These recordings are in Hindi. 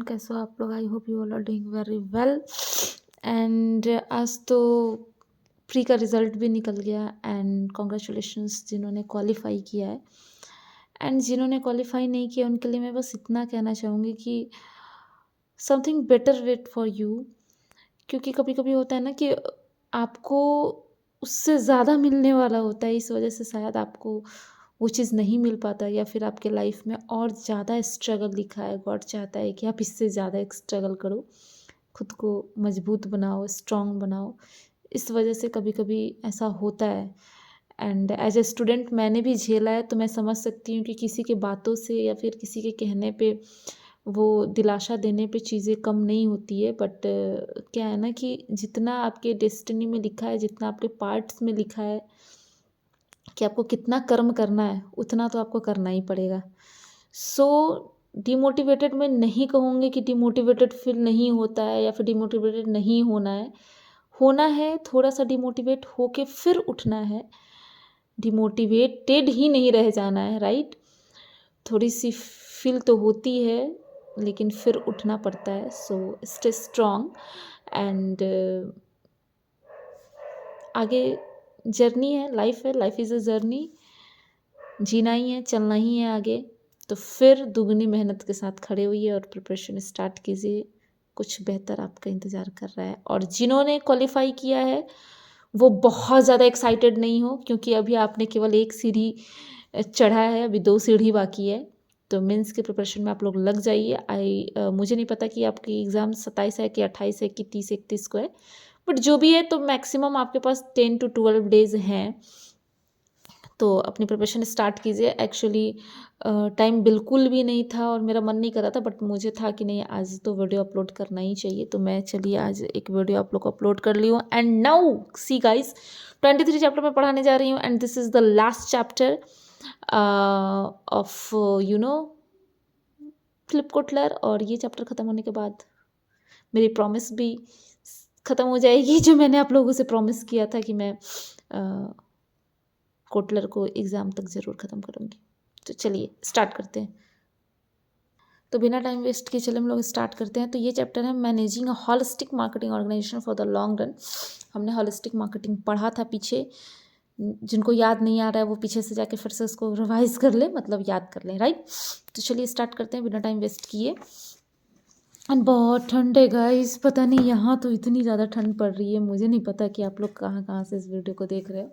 कैसे हो आप लोग? I hope you all are doing very well. And आज तो प्री का रिजल्ट भी निकल गया एंड कॉन्ग्रेचुलेशंस जिन्होंने क्वालिफाई किया है। एंड जिन्होंने क्वालिफाई नहीं किया उनके लिए मैं बस इतना कहना चाहूँगी कि something better wait for you. क्योंकि कभी कभी होता है ना कि आपको उससे ज़्यादा मिलने वाला होता है, इस वजह से शायद आपको वो चीज़ नहीं मिल पाता, या फिर आपके लाइफ में और ज़्यादा स्ट्रगल लिखा है। गॉड चाहता है कि आप इससे ज़्यादा एक स्ट्रगल करो, खुद को मजबूत बनाओ, स्ट्रांग बनाओ। इस वजह से कभी कभी ऐसा होता है। एंड एज ए स्टूडेंट मैंने भी झेला है, तो मैं समझ सकती हूँ कि किसी के बातों से या फिर किसी के कहने पे, वो दिलासा देने पे चीज़ें कम नहीं होती है। बट क्या है ना कि जितना आपके डेस्टिनी में लिखा है, जितना आपके पार्ट्स में लिखा है कि आपको कितना कर्म करना है, उतना तो आपको करना ही पड़ेगा। सो डिमोटिवेटेड मैं नहीं कहूँगी कि डिमोटिवेटेड फील नहीं होता है या फिर डिमोटिवेटेड नहीं होना है। होना है, थोड़ा सा डिमोटिवेट होके फिर उठना है। डिमोटिवेटेड ही नहीं रह जाना है, राइट? थोड़ी सी फील तो होती है, लेकिन फिर उठना पड़ता है। सो स्टे स्ट्रांग एंड आगे जर्नी है, लाइफ है, लाइफ इज़ अ जर्नी। जीना ही है, चलना ही है आगे। तो फिर दुगनी मेहनत के साथ खड़े होइए और प्रिपरेशन स्टार्ट कीजिए। कुछ बेहतर आपका इंतज़ार कर रहा है। और जिन्होंने क्वालिफाई किया है वो बहुत ज़्यादा एक्साइटेड नहीं हो, क्योंकि अभी आपने केवल एक सीढ़ी चढ़ा है, अभी 2 सीढ़ी बाकी है। तो मेंस के प्रिपरेशन में आप लोग लग जाइए। मुझे नहीं पता कि आपकी एग्ज़ाम 27 है कि 28 है कि 30-31 को है, बट जो भी है तो मैक्सिमम आपके पास 10 to 12 डेज़ हैं। तो अपनी प्रिपरेशन स्टार्ट कीजिए। एक्चुअली टाइम बिल्कुल भी नहीं था और मेरा मन नहीं कर रहा था, बट मुझे था कि नहीं, आज तो वीडियो अपलोड करना ही चाहिए। तो मैं चलिए आज एक वीडियो आप लोग को अपलोड कर ली हूँ। And now see guys, 23 chapter में पढ़ाने जा रही हूँ and this is the last chapter of Philip Kotler. और ये चैप्टर ख़त्म होने के बाद मेरी प्रॉमिस भी ख़त्म हो जाएगी, जो मैंने आप लोगों से प्रॉमिस किया था कि मैं कोटलर को एग्ज़ाम तक ज़रूर ख़त्म करूँगी। तो चलिए स्टार्ट करते हैं। तो बिना टाइम वेस्ट किए चले हम लोग स्टार्ट करते हैं। तो ये चैप्टर है managing a holistic marketing organisation for the long run. हमने हॉलिस्टिक मार्केटिंग पढ़ा था पीछे, जिनको याद नहीं आ रहा है वो पीछे से जाके फिर से उसको रिवाइज कर ले, मतलब याद कर लें, राइट? तो चलिए स्टार्ट करते हैं बिना टाइम वेस्ट किए। एंड बहुत ठंड है गाइस, पता नहीं यहाँ तो इतनी ज़्यादा ठंड पड़ रही है। मुझे नहीं पता कि आप लोग कहाँ कहाँ से इस वीडियो को देख रहे हो।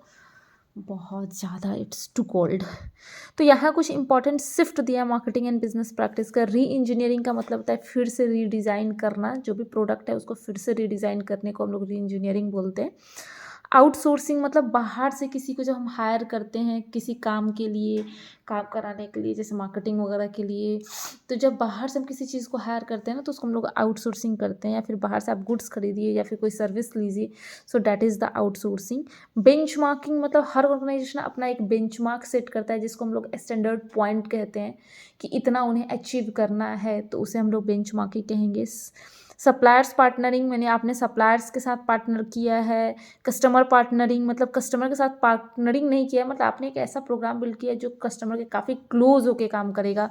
बहुत ज़्यादा इट्स टू कोल्ड। तो यहाँ कुछ इंपॉर्टेंट शिफ्ट दिया मार्केटिंग एंड बिजनेस प्रैक्टिस का। री इंजीनियरिंग का मतलब होता है फिर से रीडिज़ाइन करना। जो भी प्रोडक्ट है उसको फिर से रीडिज़ाइन करने को हम लोग री इंजीनियरिंग बोलते हैं। आउटसोर्सिंग मतलब बाहर से किसी को जब हम हायर करते हैं किसी काम के लिए, काम कराने के लिए, जैसे मार्केटिंग वगैरह के लिए, तो जब बाहर से हम किसी चीज़ को हायर करते हैं ना, तो उसको हम लोग आउटसोर्सिंग करते हैं। या फिर बाहर से आप गुड्स खरीदिए या फिर कोई सर्विस लीजिए, सो that is the outsourcing. Benchmarking मतलब हर ऑर्गेनाइजेशन अपना एक बेंचमार्क सेट करता है, जिसको हम लोग स्टैंडर्ड पॉइंट कहते हैं कि इतना उन्हें अचीव करना है, तो उसे हम लोग बेंचमार्किंग कहेंगे। सप्लायर्स पार्टनरिंग, मैंने आपने सप्लायर्स के साथ पार्टनर किया है। कस्टमर पार्टनरिंग मतलब कस्टमर के साथ पार्टनरिंग नहीं किया, मतलब आपने एक ऐसा प्रोग्राम बिल्ड किया जो कस्टमर के काफ़ी क्लोज होके काम करेगा।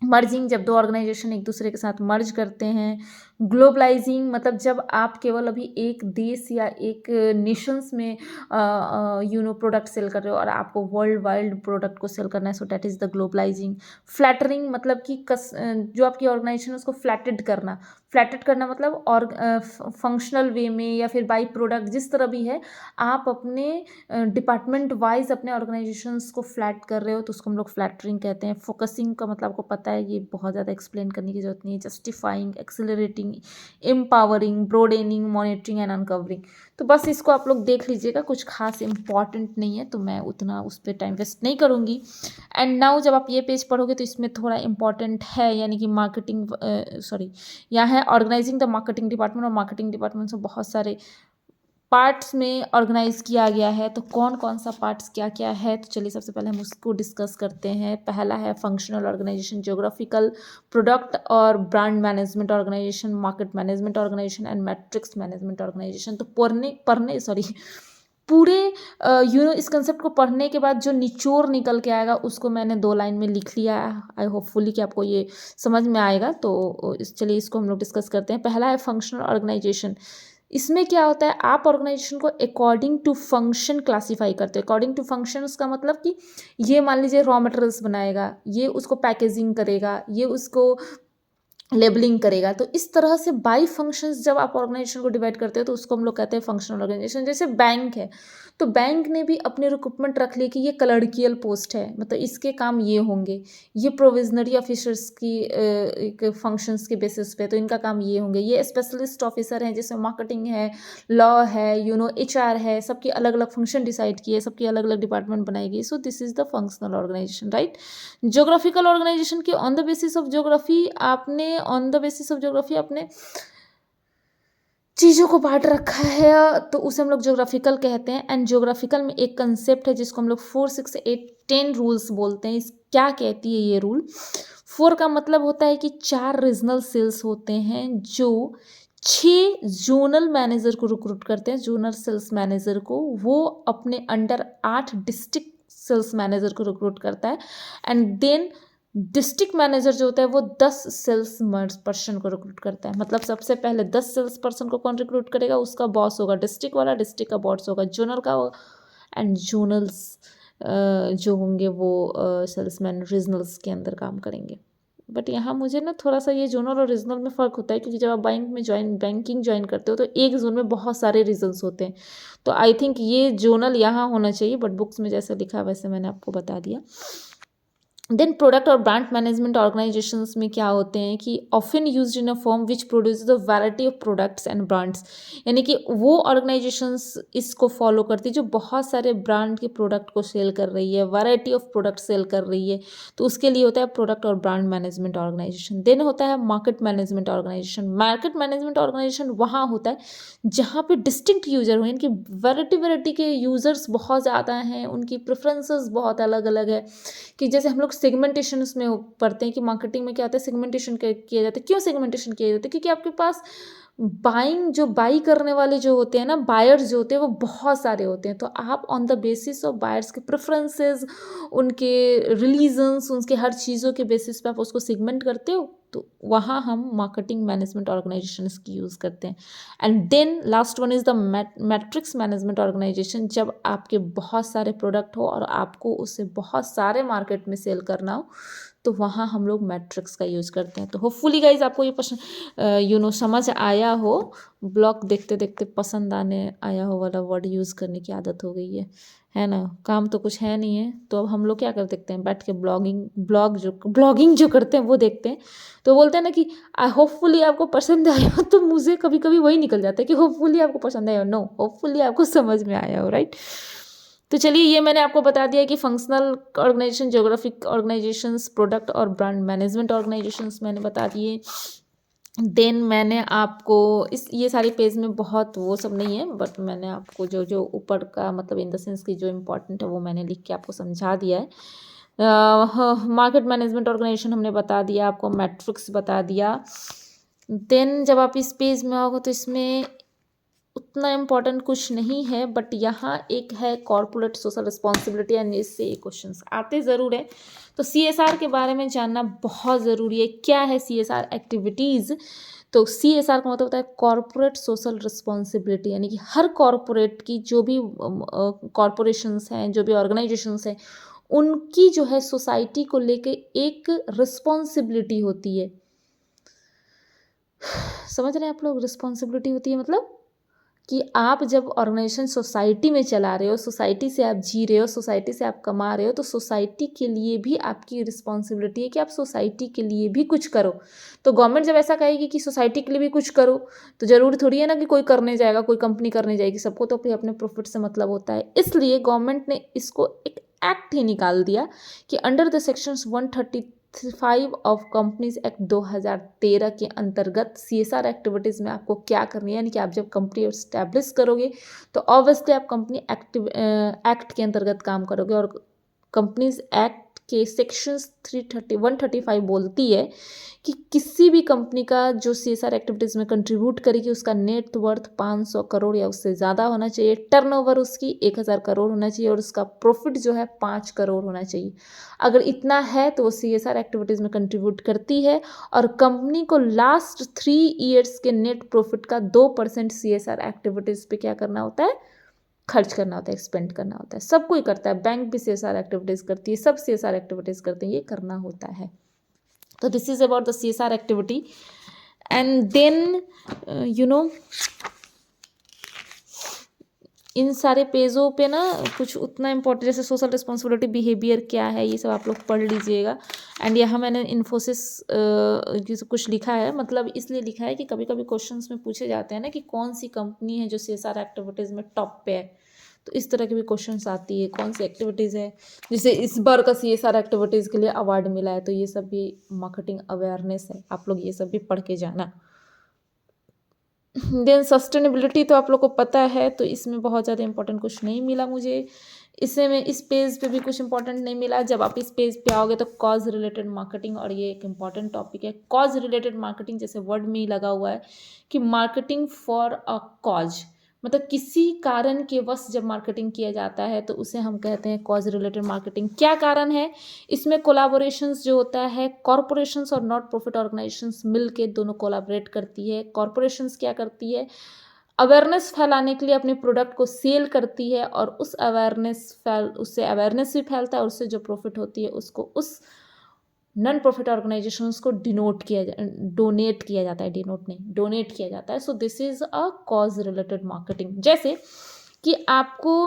मर्जिंग, जब 2 ऑर्गेनाइजेशन एक दूसरे के साथ मर्ज करते हैं। ग्लोबलाइजिंग मतलब जब आप केवल अभी एक देश या एक नेशंस में प्रोडक्ट सेल कर रहे हो और आपको वर्ल्ड वाइड प्रोडक्ट को सेल करना है, so that is the globalising. Flattering मतलब कि जो आपकी ऑर्गेनाइजेशन है उसको फ्लैटेड करना। फ्लैटेड करना मतलब और फंक्शनल वे में या फिर बाई प्रोडक्ट, जिस तरह भी है, आप अपने डिपार्टमेंट वाइज अपने ऑर्गेनाइजेशंस को फ्लैट कर रहे हो, तो उसको हम लोग फ्लैटरिंग कहते हैं। फोकसिंग का मतलब आपको पता है, ये बहुत ज़्यादा एक्सप्लेन करने की जरूरत नहीं है। Justifying, accelerating, empowering, broadening, monitoring and uncovering. तो बस इसको आप लोग देख लीजिएगा, कुछ खास इंपॉर्टेंट नहीं है, तो मैं उतना उस पर टाइम वेस्ट नहीं करूँगी। एंड नाउ जब आप ये पेज पढ़ोगे तो इसमें थोड़ा इंपॉर्टेंट है, यानी कि मार्केटिंग यहाँ है ऑर्गेनाइजिंग द मार्केटिंग डिपार्टमेंट। और मार्केटिंग डिपार्टमेंट से बहुत सारे पार्ट्स में ऑर्गेनाइज किया गया है। तो कौन कौन सा पार्ट्स क्या क्या है, तो चलिए सबसे पहले हम उसको डिस्कस करते हैं। पहला है फंक्शनल ऑर्गेनाइजेशन, ज्योग्राफिकल, प्रोडक्ट और brand management organisation, market management organisation and matrix management organisation. तो पूरे इस कंसेप्ट को पढ़ने के बाद जो निचोड़ निकल के आएगा उसको मैंने 2 लाइन में लिख लिया है। आई होपफुली कि आपको ये समझ में आएगा। तो चलिए इसको हम लोग डिस्कस करते हैं। पहला है फंक्शनल ऑर्गेनाइजेशन। इसमें क्या होता है, आप ऑर्गेनाइजेशन को अकॉर्डिंग टू फंक्शन क्लासीफाई करते हो। अकॉर्डिंग टू फंक्शन उसका मतलब कि ये मान लीजिए रॉ मटेरियल्स बनाएगा, ये उसको पैकेजिंग करेगा, ये उसको लेबलिंग करेगा। तो इस तरह से बाई फंक्शंस जब आप ऑर्गेनाइजेशन को डिवाइड करते हो तो उसको हम लोग कहते हैं फंक्शनल ऑर्गेनाइजेशन। जैसे बैंक है, तो बैंक ने भी अपने रिक्रूटमेंट रख ली कि ये क्लर्कियल पोस्ट है, मतलब इसके काम ये होंगे, ये प्रोविजनरी ऑफिसर्स की एक फंक्शंस के बेसिस पे, तो इनका काम ये होंगे, ये स्पेशलिस्ट ऑफिसर हैं जैसे मार्केटिंग है, लॉ है, HR है, सबकी अलग अलग फंक्शन डिसाइड किए, सबकी अलग अलग डिपार्टमेंट बनाई गई। So this is the functional organisation, right. Geographical organisation की on the basis of geography आपने चीज़ों को बांट रखा है, तो उसे हम लोग ज्योग्राफिकल कहते हैं। एंड ज्योग्राफिकल में एक कंसेप्ट है जिसको हम लोग 4, 6, 8, 10 रूल्स बोलते हैं। क्या कहती है ये रूल? 4 का मतलब होता है कि 4 रीजनल सेल्स होते हैं जो 6 जोनल मैनेजर को रिक्रूट करते हैं, जोनल सेल्स मैनेजर को। वो अपने अंडर 8 डिस्ट्रिक्ट सेल्स मैनेजर को रिक्रूट करता है। एंड देन डिस्ट्रिक्ट मैनेजर जो होता है वो 10 सेल्स पर्सन को रिक्रूट करता है। मतलब सबसे पहले 10 सेल्स पर्सन को कौन रिक्रूट करेगा? उसका बॉस होगा डिस्ट्रिक्ट वाला, डिस्ट्रिक्ट का बॉस होगा जोनल का, एंड जोनल्स जो होंगे वो सेल्समैन रीजनल्स के अंदर काम करेंगे। बट यहाँ मुझे ना थोड़ा सा ये जोनल और रीजनल में फ़र्क होता है, क्योंकि जब आप बैंकिंग ज्वाइन करते हो तो एक जोन में बहुत सारे रीजन्स होते हैं। तो आई थिंक ये जोनल यहाँ होना चाहिए, बट बुक्स में जैसे लिखा है वैसे मैंने आपको बता दिया। देन प्रोडक्ट और ब्रांड मैनेजमेंट ऑर्गेनाइजेशंस में क्या होते हैं कि often used in a form which produce the variety of products and brands. यानी कि वो ऑर्गेनाइजेशंस इसको फॉलो करती है जो बहुत सारे ब्रांड के प्रोडक्ट को सेल कर रही है, वैरायटी ऑफ प्रोडक्ट सेल कर रही है, तो उसके लिए होता है प्रोडक्ट और ब्रांड मैनेजमेंट ऑर्गेनाइजेशन। देन होता है market management organisation. Market management organisation वहाँ होता है जहाँ पे डिस्टिंक्ट यूजर हो, यानी कि वैरायटी के यूजर्स बहुत ज़्यादा हैं, उनकी प्रेफरेंसेस बहुत अलग अलग है। कि जैसे हम लोग सेगमेंटेशन उसमें पढ़ते हैं कि मार्केटिंग में क्या होता है, सेगमेंटेशन किया जाता है। क्यों सेगमेंटेशन किया जाता है? क्योंकि आपके पास बाई करने वाले जो होते हैं ना, बायर्स जो होते हैं वो बहुत सारे होते हैं। तो आप on the basis of buyers के प्रेफरेंसेस, उनके रिलीजन्स, उनके हर चीज़ों के बेसिस पे आप उसको सेगमेंट करते हो। तो वहाँ हम मार्केटिंग मैनेजमेंट ऑर्गेनाइजेशन की यूज़ करते हैं। And then last one is the matrix management organisation. जब आपके बहुत सारे प्रोडक्ट हो और आपको उसे बहुत सारे मार्केट में सेल करना हो, तो वहाँ हम लोग मैट्रिक्स का यूज़ करते हैं। तो होपफुली गाइज आपको ये प्रश्न समझ आया हो। ब्लॉग देखते देखते पसंद आया हो वाला वर्ड यूज़ करने की आदत हो गई है ना। काम तो कुछ है नहीं है, तो अब हम लोग क्या कर देखते हैं, बैठ के ब्लॉगिंग जो करते हैं वो देखते हैं। तो बोलते हैं ना कि होपफुली आपको पसंद आया हो, तो मुझे कभी कभी वही निकल जाता है कि होपफुली आपको पसंद आया हो। नो, होपफुली आपको समझ में आया हो, राइट। तो चलिए ये मैंने आपको बता दिया कि functional organisation, geographic organisations, product और ब्रांड मैनेजमेंट ऑर्गेनाइजेशंस मैंने बता दिए। देन मैंने आपको ये सारे पेज में बहुत वो सब नहीं है, बट मैंने आपको जो जो ऊपर का मतलब इन द सेंस की जो इम्पोर्टेंट है वो मैंने लिख के आपको समझा दिया है। मार्केट मैनेजमेंट ऑर्गेनाइजेशन हमने बता दिया, आपको मैट्रिक्स बता दिया। देन जब आप इस पेज में आओगे तो इसमें उतना इम्पोर्टेंट कुछ नहीं है, बट यहाँ एक है कॉर्पोरेट सोशल रिस्पॉन्सिबिलिटी, एंड इससे क्वेश्चंस आते ज़रूर है। तो CSR के बारे में जानना बहुत ज़रूरी है। क्या है CSR एक्टिविटीज़? तो CSR का मतलब होता है कॉर्पोरेट सोशल रिस्पॉन्सिबिलिटी, यानी कि हर कॉर्पोरेट की जो भी कॉर्पोरेशंस हैं, जो भी ऑर्गेनाइजेशंस हैं, उनकी जो है सोसाइटी को लेके एक रिस्पॉन्सिबिलिटी होती है। समझ रहे हैं आप लोग? रिस्पॉन्सिबिलिटी होती है मतलब कि आप जब ऑर्गेनाइजेशन सोसाइटी में चला रहे हो, सोसाइटी से आप जी रहे हो, सोसाइटी से आप कमा रहे हो, तो सोसाइटी के लिए भी आपकी रिस्पॉन्सिबिलिटी है कि आप सोसाइटी के लिए भी कुछ करो। तो गवर्नमेंट जब ऐसा कहेगी कि सोसाइटी के लिए भी कुछ करो, तो ज़रूरी थोड़ी है ना कि कोई करने जाएगा, कोई कंपनी करने जाएगी। सबको तो अपने प्रॉफिट से मतलब होता है। इसलिए गवर्नमेंट ने इसको एक एक्ट ही निकाल दिया कि under the sections 135 of companies act 2013 के अंतर्गत CSR एक्टिविटीज़ में आपको क्या करनी है, यानी कि आप जब कंपनी इस्टेब्लिश करोगे तो ऑब्वियसली आप कंपनी एक्ट के अंतर्गत काम करोगे, और कंपनीज एक्ट के सेक्शन 135 बोलती है कि किसी भी कंपनी का जो CSR एक्टिविटीज़ में कंट्रीब्यूट करेगी उसका नेट वर्थ 500 करोड़ या उससे ज़्यादा होना चाहिए, टर्नओवर उसकी 1000 करोड़ होना चाहिए और उसका प्रॉफिट जो है 5 करोड़ होना चाहिए। अगर इतना है तो वो CSR एक्टिविटीज़ में कंट्रीब्यूट करती है और कंपनी को लास्ट 3 ईयर्स के नेट प्रॉफिट का 2% CSR एक्टिविटीज़ पे क्या करना होता है, खर्च करना होता है, एक्सपेंड करना होता है। सब कोई करता है, बैंक भी CSR एक्टिविटीज़ करती है, सब CSR एक्टिविटीज़ करते हैं, ये करना होता है। तो this is about the CSR activity and then इन सारे पेजों पे ना कुछ उतना इम्पोर्टेंट जैसे सोशल रिस्पॉन्सिबिलिटी बिहेवियर क्या है ये सब आप लोग पढ़ लीजिएगा। एंड यहाँ मैंने इन्फोसिस कुछ लिखा है, मतलब इसलिए लिखा है कि कभी कभी क्वेश्चंस में पूछे जाते हैं ना कि कौन सी कंपनी है जो CSR एक्टिविटीज़ में टॉप पे है, तो इस तरह की भी क्वेश्चंस आती है कौन सी एक्टिविटीज़ है जैसे इस बार का CSR एक्टिविटीज़ के लिए अवार्ड मिला है, तो ये सब भी मार्केटिंग अवेयरनेस है, आप लोग ये सब भी पढ़ के जाना। देन सस्टेनेबिलिटी तो आप लोग को पता है, तो इसमें बहुत ज़्यादा इंपॉर्टेंट कुछ नहीं मिला मुझे, इससे में इस पेज पे भी कुछ इंपॉर्टेंट नहीं मिला। जब आप इस पेज पे आओगे तो कॉज रिलेटेड मार्केटिंग, और ये एक इंपॉर्टेंट टॉपिक है। कॉज रिलेटेड मार्केटिंग जैसे वर्ड में ही लगा हुआ है कि मार्केटिंग फॉर अ कॉज, मतलब किसी कारण के वश जब मार्केटिंग किया जाता है तो उसे हम कहते हैं कॉज रिलेटेड मार्केटिंग। क्या कारण है इसमें? कोलाबोरेशंस जो होता है, कॉरपोरेशंस और नॉट प्रॉफिट ऑर्गेनाइजेशंस मिल के दोनों कोलाबरेट करती है। कॉरपोरेशंस क्या करती है? अवेयरनेस फैलाने के लिए अपने प्रोडक्ट को सेल करती है और उस उससे अवेयरनेस भी फैलता है और उससे जो प्रॉफिट होती है उसको उस नॉन प्रॉफिट ऑर्गेनाइजेशंस को डोनेट किया जाता है, डोनेट किया जाता है। So this is a cause related marketing. जैसे कि आपको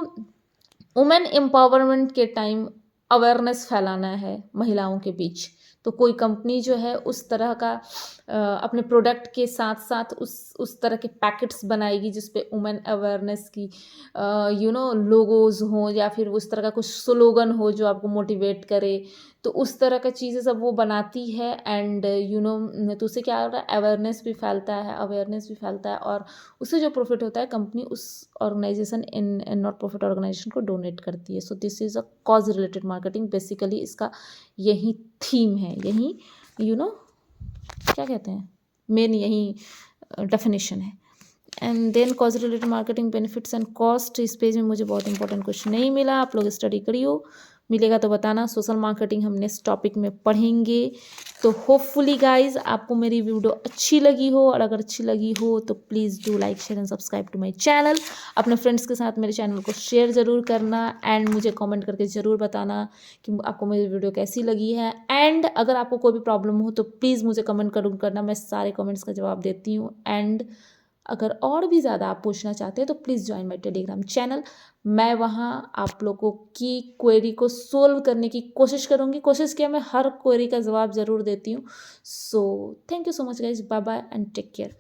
वुमेन एम्पावरमेंट के टाइम अवेयरनेस फैलाना है महिलाओं के बीच, तो कोई कंपनी जो है उस तरह का अपने प्रोडक्ट के साथ साथ उस तरह के पैकेट्स बनाएगी जिस पे वुमेन अवेयरनेस की लोगोज हों या फिर उस तरह का कुछ स्लोगन हो जो आपको मोटिवेट करे, तो उस तरह का चीज़ें सब वो बनाती है। एंड तो उससे क्या होता है, अवेयरनेस भी फैलता है और उससे जो प्रॉफिट होता है कंपनी उस organisation in not profit organisation को डोनेट करती है। So this is a cause related marketing. Basically इसका यही थीम है, यही क्या कहते हैं, मेन यही डेफिनेशन है। And then cause related marketing benefits and cost, इस पेज में मुझे बहुत इंपॉर्टेंट कुछ नहीं मिला, आप लोग स्टडी करियो, मिलेगा तो बताना। सोशल मार्केटिंग हम नेक्स्ट टॉपिक में पढ़ेंगे। तो होपफुली गाइज आपको मेरी वीडियो अच्छी लगी हो, और अगर अच्छी लगी हो तो please do like share and subscribe to my channel. अपने फ्रेंड्स के साथ मेरे चैनल को शेयर ज़रूर करना एंड मुझे कमेंट करके ज़रूर बताना कि आपको मेरी वीडियो कैसी लगी है। एंड अगर आपको कोई भी प्रॉब्लम हो तो प्लीज़ मुझे कमेंट करना, मैं सारे कमेंट्स का जवाब देती हूँ। एंड अगर और भी ज़्यादा आप पूछना चाहते हैं तो please join my Telegram channel. मैं वहाँ आप लोगों की क्वेरी को सोल्व करने की कोशिश करूँगी। कोशिश किया, मैं हर क्वेरी का जवाब ज़रूर देती हूँ। So thank you so much guys, bye bye and take care.